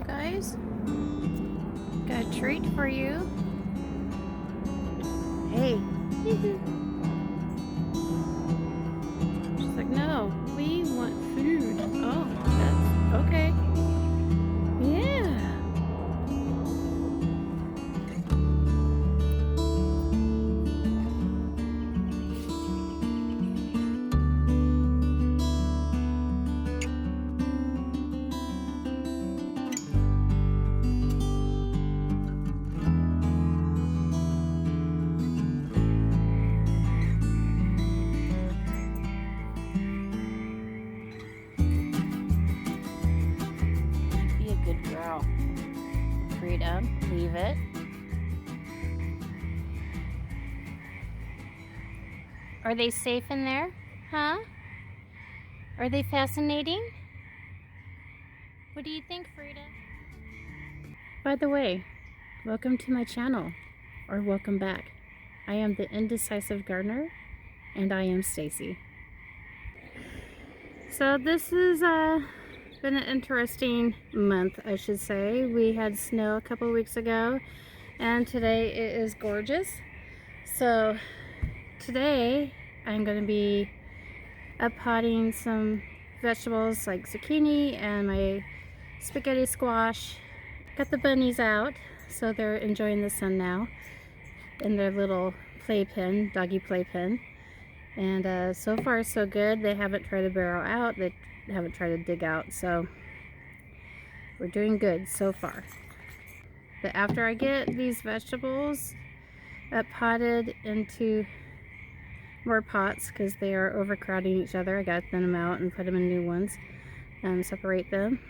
guys. Got a treat for you. Hey. She's like, no, we want food. Oh, that's okay. Yeah. Be a good girl. Frida, leave it. Are they safe in there? Huh? Are they fascinating? What do you think, Frida? By the way, welcome to my channel, or welcome back. I am the Indecisive Gardener, and I am Stacy. So this has been an interesting month, I should say. We had snow a couple weeks ago, and today it is gorgeous. So today I'm going to be potting some vegetables like zucchini and my spaghetti squash. Got the bunnies out, so they're enjoying the sun now in their little playpen, doggy playpen. And so far so good. They haven't tried to burrow out, they haven't tried to dig out, so we're doing good so far. But after I get these vegetables potted into more pots, because they are overcrowding each other, I gotta thin them out and put them in new ones and separate them.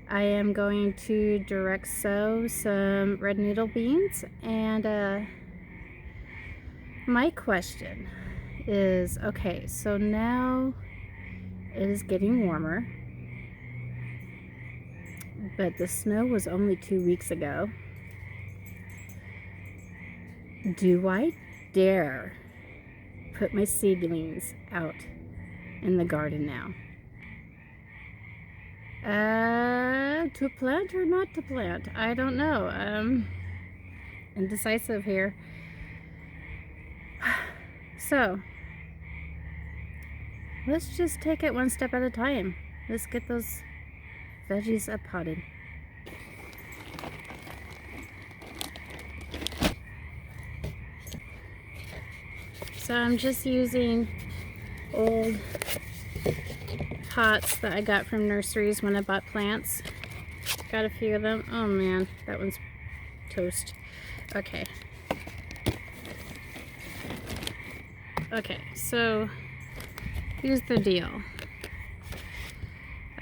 I am going to direct sow some red noodle beans, and my question is, okay, so now it is getting warmer, but the snow was only 2 weeks ago. Do I dare put my seedlings out in the garden now? To plant or not to plant? I don't know. Indecisive here. So, let's just take it one step at a time. Let's get those veggies potted. So I'm just using old pots that I got from nurseries when I bought plants. Got a few of them. Oh man, that one's toast. Okay. Okay, so here's the deal.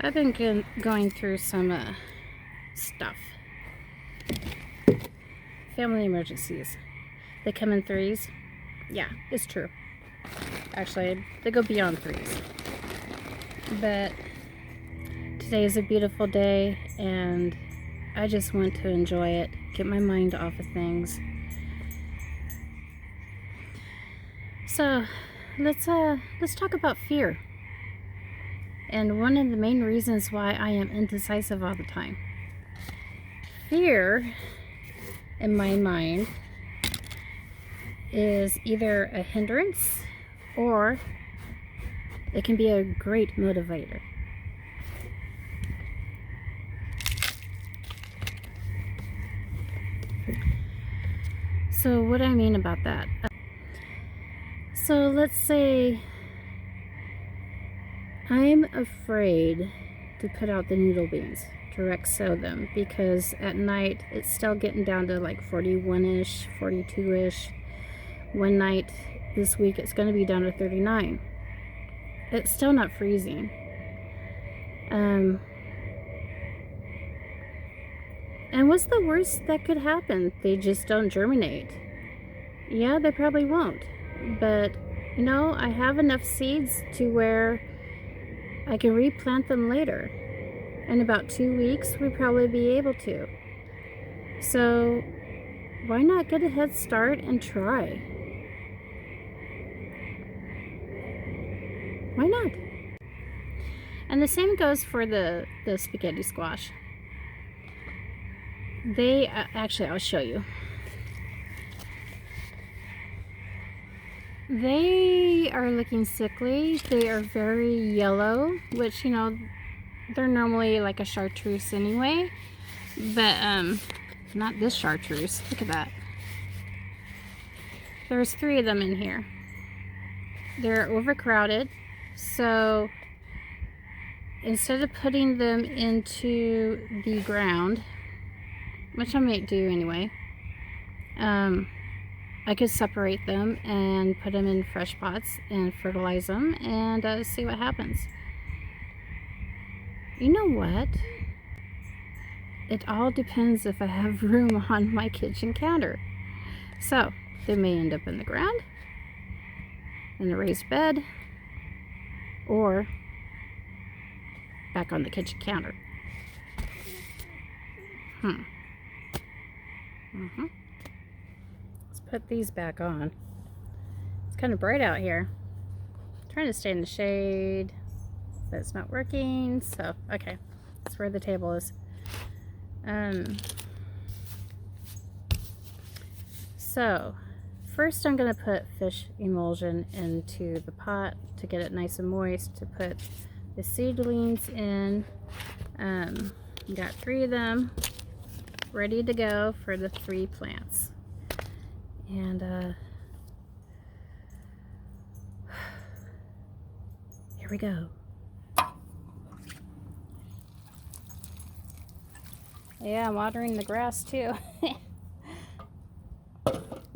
I've been going through some stuff. Family emergencies. They come in threes. Yeah, it's true. Actually, they go beyond threes. But today is a beautiful day, and I just want to enjoy it, get my mind off of things. So let's talk about fear. And one of the main reasons why I am indecisive all the time. Fear, in my mind, is either a hindrance or it can be a great motivator. So what do I mean about that? So let's say I'm afraid to put out the noodle beans, direct sow them, because at night it's still getting down to like 41-ish, 42-ish. One night this week it's going to be down to 39. It's still not freezing. And what's the worst that could happen? They just don't germinate. Yeah, they probably won't. But, you know, I have enough seeds to where I can replant them later. In about 2 weeks, we'll probably be able to. So, why not get a head start and try? Why not? And the same goes for the spaghetti squash. They, actually, I'll show you. They are looking sickly. They are very yellow, which, you know, they're normally like a chartreuse anyway. But, not this chartreuse. Look at that. There's 3 of them in here. They're overcrowded. So, instead of putting them into the ground, which I might do anyway, I could separate them and put them in fresh pots and fertilize them and see what happens. You know what? It all depends if I have room on my kitchen counter. So, they may end up in the ground, in the raised bed, or back on the kitchen counter. Let's put these back on. It's kind of bright out here. I'm trying to stay in the shade, but it's not working. So, okay, that's where the table is. So, first I'm going to put fish emulsion into the pot to get it nice and moist, to put the seedlings in. Got 3 of them ready to go for the 3 plants. And here we go. Yeah, I'm watering the grass too.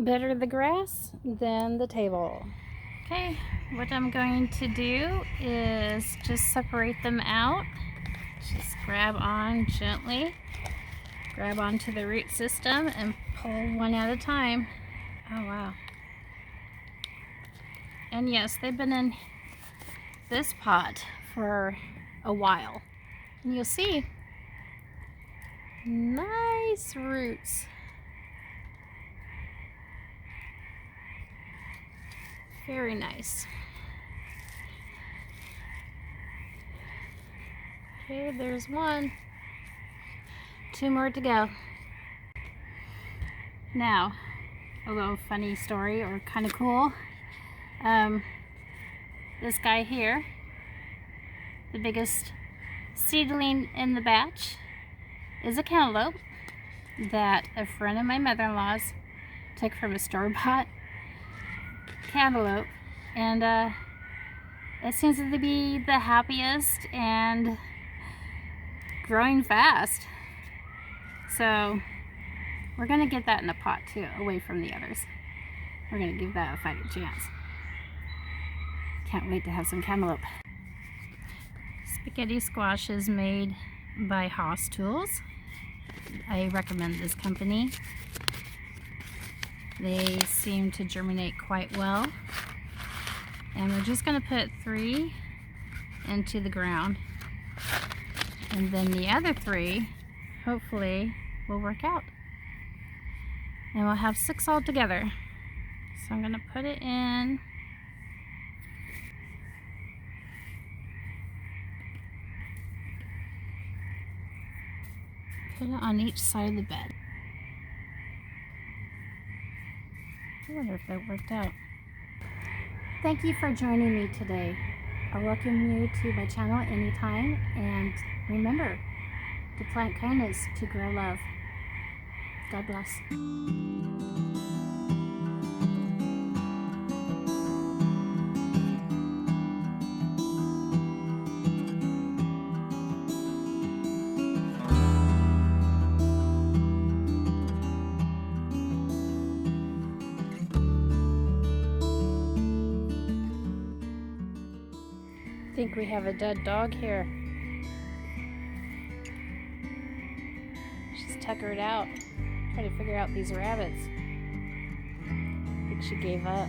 Better the grass than the table. Okay, what I'm going to do is just separate them out. Just grab on gently. Grab onto the root system and pull one at a time. Oh, wow. And yes, they've been in this pot for a while. And you'll see nice roots. Very nice. Okay, there's one. 2 more to go. Now, a little funny story, or kind of cool. This guy here, the biggest seedling in the batch, is a cantaloupe that a friend of my mother-in-law's took from a store-bought cantaloupe, and it seems to be the happiest and growing fast. So we're gonna get that in a pot too, away from the others. We're gonna give that a fighting chance. Can't wait to have some cantaloupe. Spaghetti squash is made by Haas Tools. I recommend this company. They seem to germinate quite well. And we're just gonna put 3 into the ground. And then the other 3, hopefully, will work out. And we'll have 6 all together. So I'm gonna put it in. Put it on each side of the bed. I wonder if that worked out. Thank you for joining me today. I welcome you to my channel anytime, and remember to plant kindness to grow love. God bless. I think we have a dead dog here. She's tuckered out, trying to figure out these rabbits. I think she gave up.